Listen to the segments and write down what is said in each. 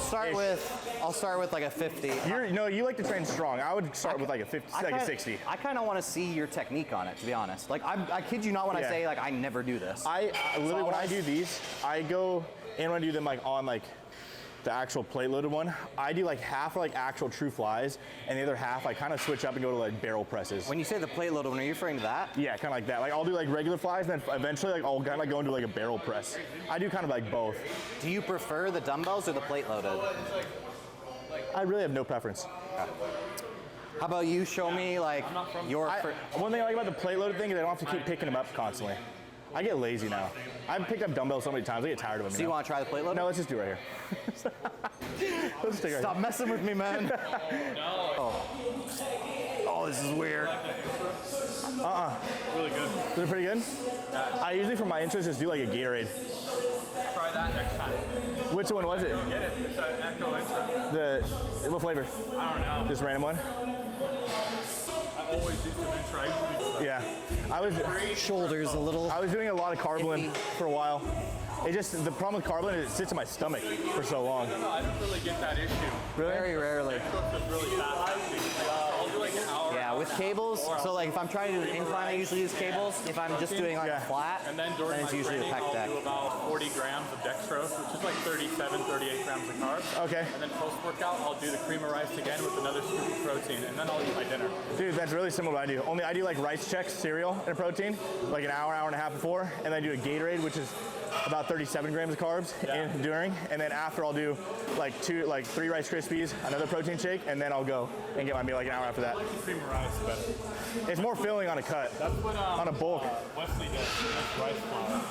start with like a 50. You like to train strong. I would start with like a 50, like a 60. I kind of want to see your technique on it, to be honest. Like I kid you not when I say like I never do this. I literally when I do these, I go and when I do them like on like the actual plate loaded one, I do like half like actual true flies, and the other half I kind of switch up and go to like barrel presses. When you say the plate loaded one, are you referring to that? Yeah, kind of like that. Like I'll do like regular flies, and then eventually like I'll kind of go into like a barrel press. I do kind of like both. Do you prefer the dumbbells or the plate loaded? I really have no preference. How about you show me like your... One thing I like about the plate loaded thing is I don't have to keep picking them up constantly. I get lazy now. I've picked up dumbbells so many times, I get tired of them. So you want to try the plate loaded? No, let's just do it right here. Let's take it right Stop here. messing with me, man. Oh, this is weird. Really good. Is it pretty good? I usually, for my interest, just do like a Gatorade. Try that next time. Which one was it? Get it. It's an Echo Intra. What flavor? I don't know. Just random one? I always do some Intra. Yeah. Shoulders a little. I was doing a lot of Carbolin for a while. The problem with Carbolin is it sits in my stomach for so long. No, I don't really get that issue. Really? Very rarely. It's really fast. I'll do like an hour. Yeah, with cables, so like if I'm trying to do an incline, I usually use cables. If I'm just doing like a flat, and then during it's my usually training, a pec I'll deck. do about 40 grams of dextrose, which is like 37, 38 grams of carbs. Okay. And then post-workout, I'll do the cream of rice again with another scoop of protein, and then I'll eat my dinner. Dude, that's really similar to what I do. Only I do like rice chex cereal and a protein, like an hour and a half before, and then I do a Gatorade, which is about 37 grams of carbs during, and then after I'll do like 3 Rice Krispies, another protein shake, and then I'll go and get my meal like an hour after that. I like the cream of rice better. It's more filling on a cut. That's what on a bulk. Wesley does. That's rice flour.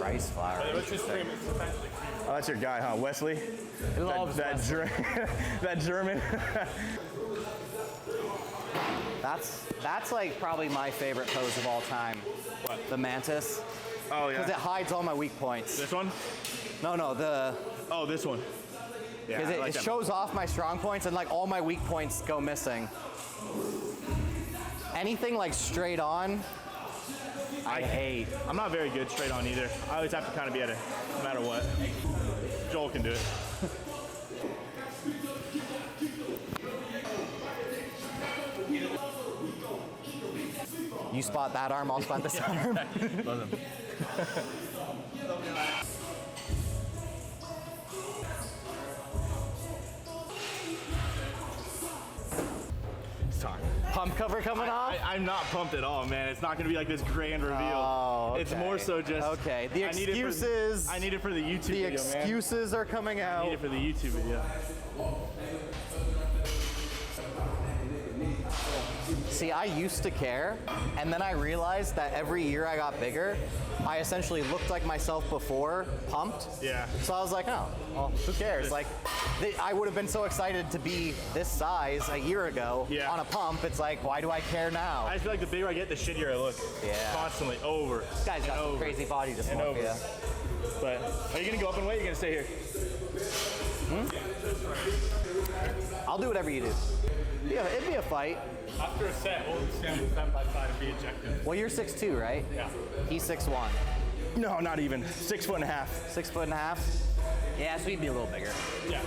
Rice flour. But it's just cream. It's essentially cream. Oh, that's your guy, huh? Wesley? That German. That's like probably my favorite pose of all time. What? The mantis. Oh, yeah. Because it hides all my weak points. This one? No, Oh, this one. Yeah, because it shows off my strong points and like all my weak points go missing. Anything like straight on, I hate. I'm not very good straight on either. I always have to kind of be at it, no matter what. Joel can do it. You spot that arm, I'll spot this arm. Love him. It's time. Pump cover coming off? I'm not pumped at all, man. It's not going to be like this grand reveal. Oh, okay. It's more so just... Okay, the excuses... I need it for the YouTube video, man. The excuses are coming out. I need it for the YouTube video. See, I used to care, and then I realized that every year I got bigger, I essentially looked like myself before, pumped. Yeah. So I was like, oh, well, who cares? Like, I would have been so excited to be this size a year ago on a pump. It's like, why do I care now? I feel like the bigger I get, the shittier I look. Yeah. Constantly, over. This guy's got some crazy body dysmorphia. But are you gonna go up in weight? Or are you gonna stay here? I'll do whatever you do. Yeah, it'd be a fight. After a set, we'll stand side by side and be objective. Well, you're 6'2", right? Yeah. He's 6'1". No, not even. 6 foot and a half. 6 foot and a half? Yeah, so he'd be a little bigger. Yeah.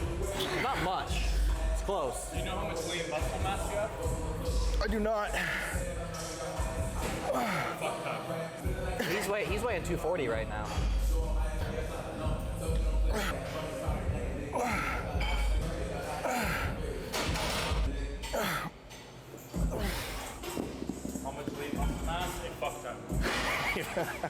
Not much. It's close. Do you know how much lean muscle mass you have? I do not. He's weighing 240 right now. How much lean muscle mass? They fucked up.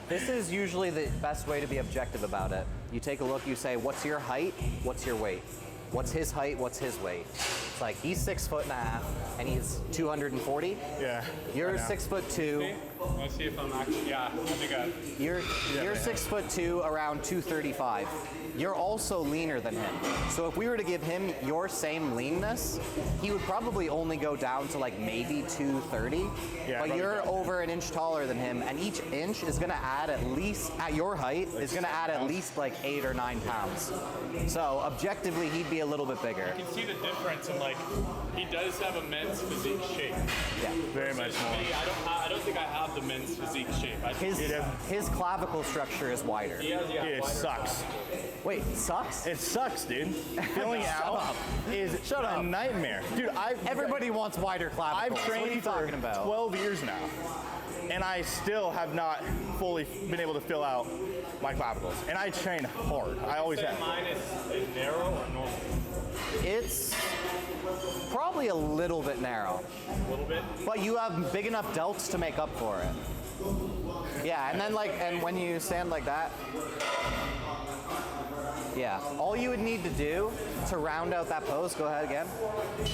This is usually the best way to be objective about it. You take a look, you say, what's your height? What's your weight? What's his height? What's his weight? It's like he's 6 foot and a half and he's 240. Yeah. You're 6'2". Let's see if I'm actually, I think You're 6'2", around 235. You're also leaner than him. So if we were to give him your same leanness, he would probably only go down to like maybe 230. Yeah, but you're probably. over an inch taller than him, and each inch is gonna add at least, at your height, is gonna add at least like 8 or 9 pounds. So objectively, he'd be a little bit bigger. you can see the difference in like, he does have immense physique shape. Yeah. Very much more. I don't think I have the men's physique shape. His clavicle structure is wider. Dude, it sucks. Wait, sucks? It sucks, dude. Filling out is a nightmare. Dude, Everybody wants wider clavicles. I've trained what are you for talking about? 12 years now, and I still have not fully been able to fill out my clavicles. And I train hard. I always have. Mine is narrow or normal? It's probably a little bit narrow. A little bit? But you have big enough delts to make up for it. Yeah, and then and when you stand like that, yeah, all you would need to do to round out that pose, go ahead again.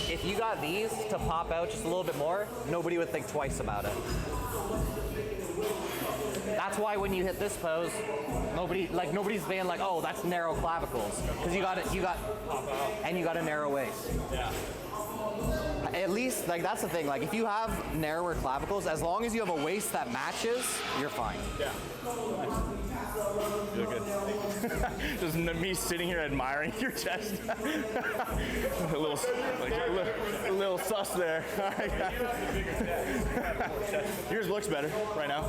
If you got these to pop out just a little bit more, nobody would think twice about it. That's why when you hit this pose, nobody's being like, oh, that's narrow clavicles, because you got a narrow waist. Yeah. At least, that's the thing. If you have narrower clavicles, as long as you have a waist that matches, you're fine. Yeah. You look good. Just me sitting here admiring your chest. a little sus there. Yours looks better right now.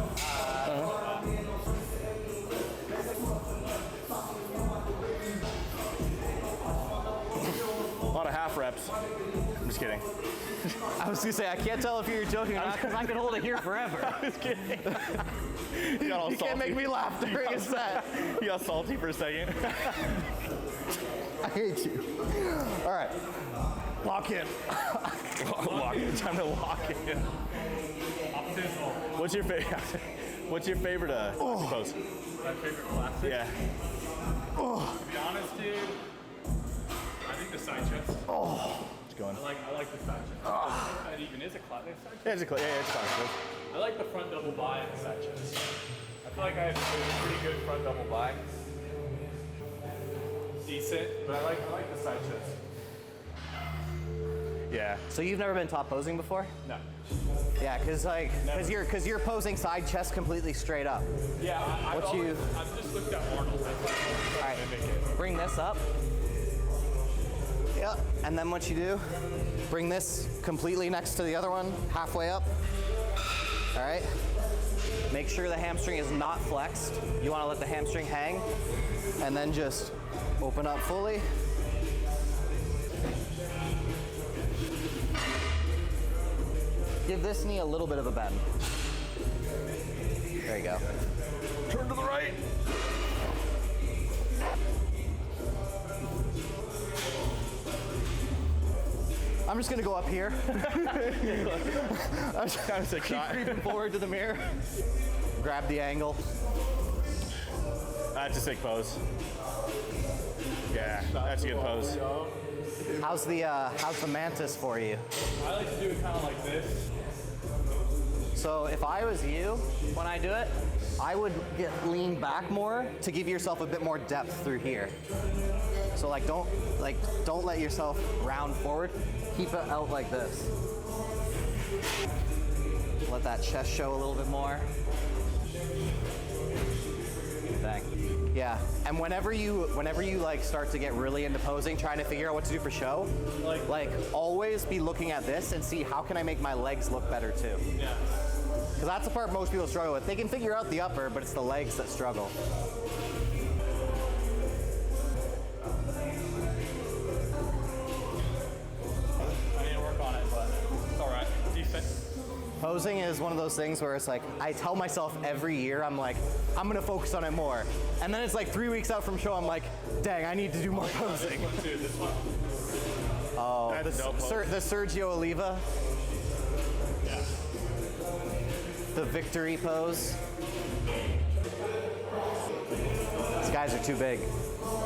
A lot of half reps. I'm just kidding. I was gonna say, I can't tell if you're joking or not, because I could hold it here forever. Just kidding. You got all You salty. can't make me laugh during a set. You got salty for a second. I hate you. All right, lock in. Lock in. Time to lock in. What's your favorite? What's your favorite pose? My favorite classic? Yeah. To be honest, dude, I think the side chest. It's going. I like the side chest. That even is a classic side chest. Yeah, it's classic. I like the front double bi and the side chest. I feel like I have a pretty good front double bi. Decent, but I like the side chest. Yeah. So you've never been top posing before? No. Yeah, because you're posing side chest completely straight up. Yeah, I've just looked at Arnold. All right, bring this up. Yeah, and then what you do, bring this completely next to the other one, halfway up. All right. Make sure the hamstring is not flexed. You want to let the hamstring hang, and then just open up fully. Give this knee a little bit of a bend. There you go. Turn to the right. I'm just gonna go up here. I'm just kind of sick shot. Creeping forward to the mirror. Grab the angle. That's a sick pose. Yeah, that's a good pose. How's the mantis for you? I like to do it kind of like this. So if I was you, when I do it, I would lean back more to give yourself a bit more depth through here. So don't let yourself round forward. Keep it out like this. Let that chest show a little bit more. Dang. Yeah, and whenever you start to get really into posing, trying to figure out what to do for show, always be looking at this and see how can I make my legs look better too. Yeah. Because that's the part most people struggle with. They can figure out the upper, but it's the legs that struggle. I need to work on it, but it's all right. Decent. Posing is one of those things where it's I tell myself every year, I'm gonna focus on it more. And then it's 3 weeks out from show, I'm like, dang, I need to do more posing. This one too, this one. Oh, That's a dope pose. the Sergio Oliva, Yeah. the victory pose. These guys are too big.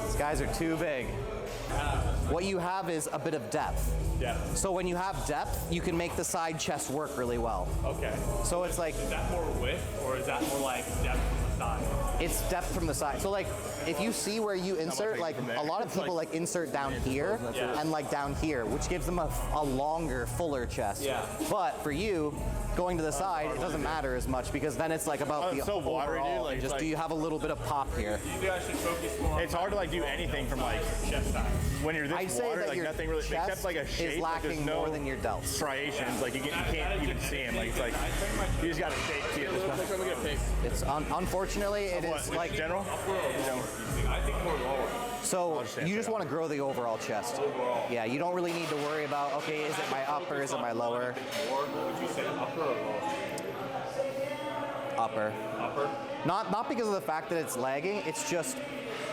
These guys are too big. What you have is a bit of depth. Yeah. So when you have depth, you can make the side chest work really well. Okay. So it's Is that more width or is that more like depth from the side? It's depth from the side. So like, if you see where you insert, like a lot of people like insert down here and like down here, which gives them a longer, fuller chest. Yeah. But for you, going to the side, it doesn't matter as much because then it's like about the so watery, overall. dude. Like, Just do you have a little bit of pop here? You guys should focus more. It's hard to like do anything from like chest size. when you're I'd this say water, that like your nothing really chest except like a shape. is Like, there's lacking no more than your delts. striations. Like you can't even see them. Like it's like you just got to shape to get this one. It's unfortunately it is like general. I think more lower. so you just want to grow the overall chest. Yeah, you don't really need to worry about okay, is it my upper, is it my lower? What would you say, upper or lower? Upper. Upper? Not because of the fact that it's lagging, it's just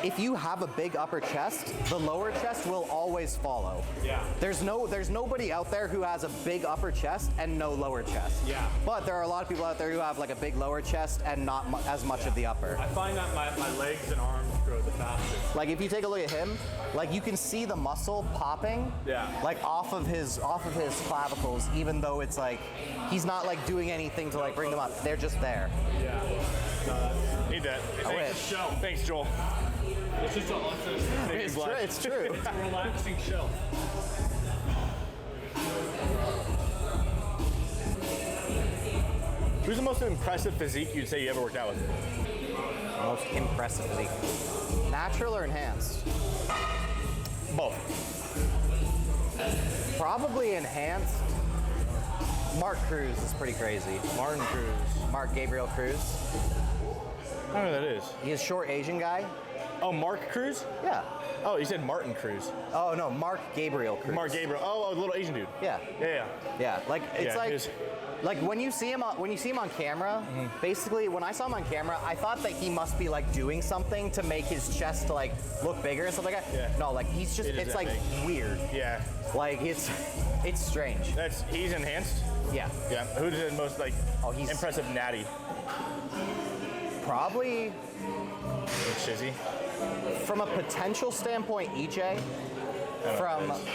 if you have a big upper chest, the lower chest will always follow. Yeah. There's nobody out there who has a big upper chest and no lower chest. Yeah. But there are a lot of people out there who have like a big lower chest and not as much of the upper. I find that my legs and arms grow the fastest. Like if you take a look at him, like you can see the muscle popping, like off of his clavicles, even though it's like he's not like doing anything to like bring them up. They're just there. Yeah. Need that. wish. Thanks, Joel. It's just It's true. It's a relaxing show. Who's the most impressive physique you'd say you ever worked out with? Most impressive physique. Natural or enhanced? Both. Probably enhanced. Mark Cruz is pretty crazy. Martin Cruz. Mark Gabriel Cruz. I don't know who that is. He's a short Asian guy. Oh, Mark Cruz? Yeah. Oh, you said Martin Cruz. Oh no, Mark Gabriel Cruz. Mark Gabriel. Oh, the little Asian dude. Yeah. Yeah. Yeah. Like it's Yeah, like. his- Like when you see him on camera, basically when I saw him on camera, I thought that he must be like doing something to make his chest like look bigger and stuff like that. Yeah. No, like he's just It is it's that like big. weird. Yeah. Like it's strange. He's enhanced. Yeah. Yeah. Who's the most like He's- impressive natty? Probably Shizzy. from a potential standpoint, EJ.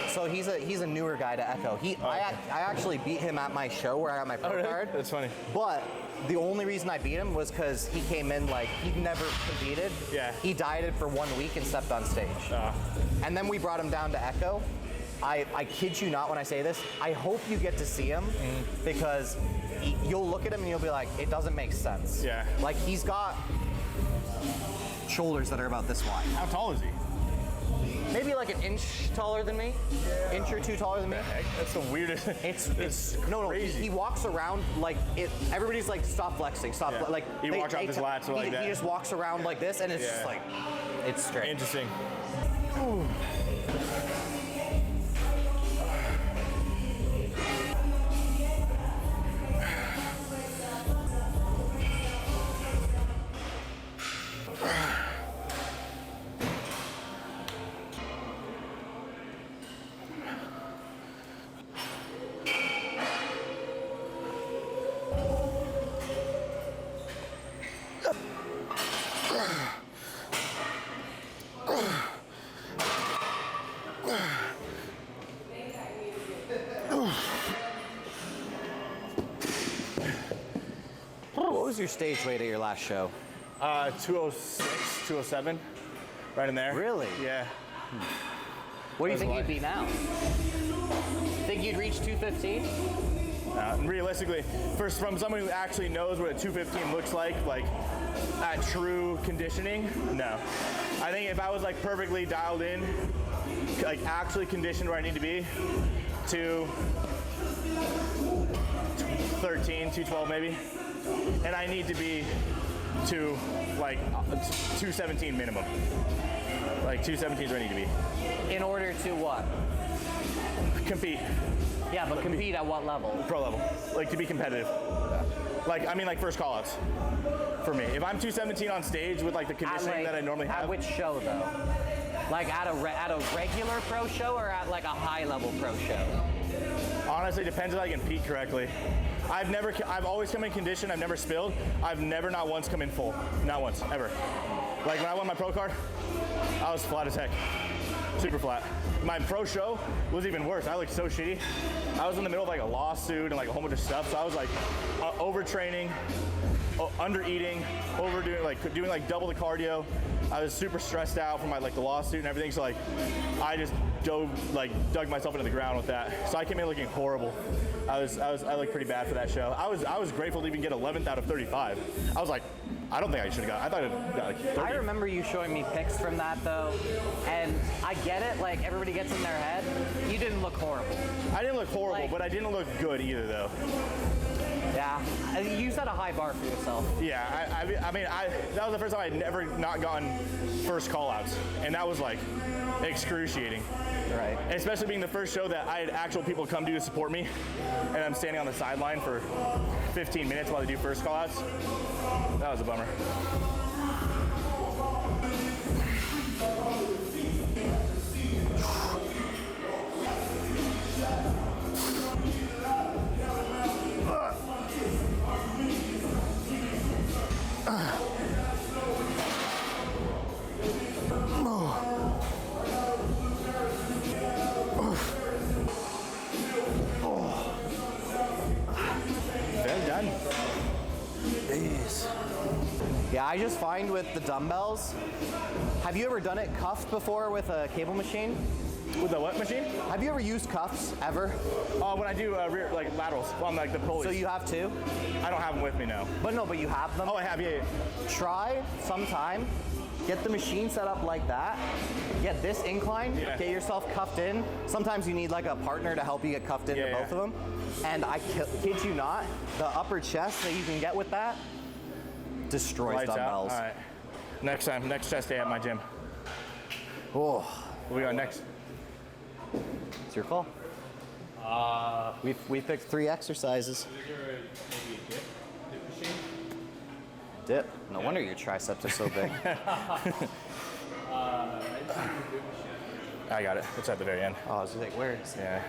So he's a newer guy to Echo. I actually beat him at my show where I got my pro card. That's funny. But the only reason I beat him was because he came in like he'd never competed. Yeah. He dieted for 1 week and stepped on stage. And then we brought him down to Echo. I kid you not when I say this. I hope you get to see him because you'll look at him and you'll be like, it doesn't make sense. Yeah. Like he's got shoulders that are about this wide. How tall is he? Maybe like an inch taller than me. Inch or two taller than me. Heck, that's the weirdest. It's no. crazy. He walks around like it. Everybody's like, stop flexing, stop. Yeah. Like He walks off his lats like that. He just walks around like this, and it's just Yeah. like, it's strange. Interesting. What was your stage weight at your last show? 206, 207, right in there. Really? Yeah. What do you That's think why. you'd be now? Think you'd reach 215? Realistically, from someone who actually knows what a 215 looks like at true conditioning, no. I think if I was like perfectly dialed in, like actually conditioned where I need to be, to 213, 212 maybe, and I need to be to like 217 minimum. Like 217 is where I need to be. In order to what? Compete. Yeah, but compete at what level? Pro level, like to be competitive. Like first call outs for me. If I'm 217 on stage with like the conditioning that I normally have. At which show though? Like at a regular pro show or at like a high level pro show? Honestly, depends if I can peak correctly. I've always come in condition, I've never spilled. I've never not once come in full. Not once, ever. Like when I won my pro card, I was flat as heck. Super flat. My pro show was even worse. I looked so shitty. I was in the middle of like a lawsuit and like a whole bunch of stuff. So I was like overtraining, under eating, overdoing, like doing like double the cardio. I was super stressed out from the lawsuit and everything. So like, I just dug myself into the ground with that. So I came in looking horrible. I looked pretty bad for that show. I was grateful to even get 11th out of 35. I was like, I don't think I should have got. I thought it got like 30. I remember you showing me pics from that though, and I get it. Like everybody gets in their head. You didn't look horrible. I didn't look horrible, Like- but I didn't look good either though. Yeah, you set a high bar for yourself. Yeah, I mean, that was the first time I'd never not gotten first call-outs, and that was like excruciating. Right. Especially being the first show that I had actual people come to support me, and I'm standing on the sideline for 15 minutes while they do first call-outs. That was a bummer. Very done. Yeah, I just find with the dumbbells, have you ever done it cuffed before with a cable machine? With the what machine? Have you ever used cuffs ever? When I do rear, like laterals, on like the pulleys. So you have two? I don't have them with me now. But no, but you have them? Oh, I have, yeah. Try sometime, get the machine set up like that, get this incline, Yeah. get yourself cuffed in. Sometimes you need like a partner to help you get cuffed into both of them. And I kid you not, the upper chest that you can get with that destroys Lights out. dumbbells. All right. Next time, next chest day at my gym. Oh, What we got next? it's your call. We picked 3 exercises. Is there maybe a dip machine? Dip. No wonder your triceps are so big. I got it. It's at the very end. Oh, I was like, where is it? Yeah.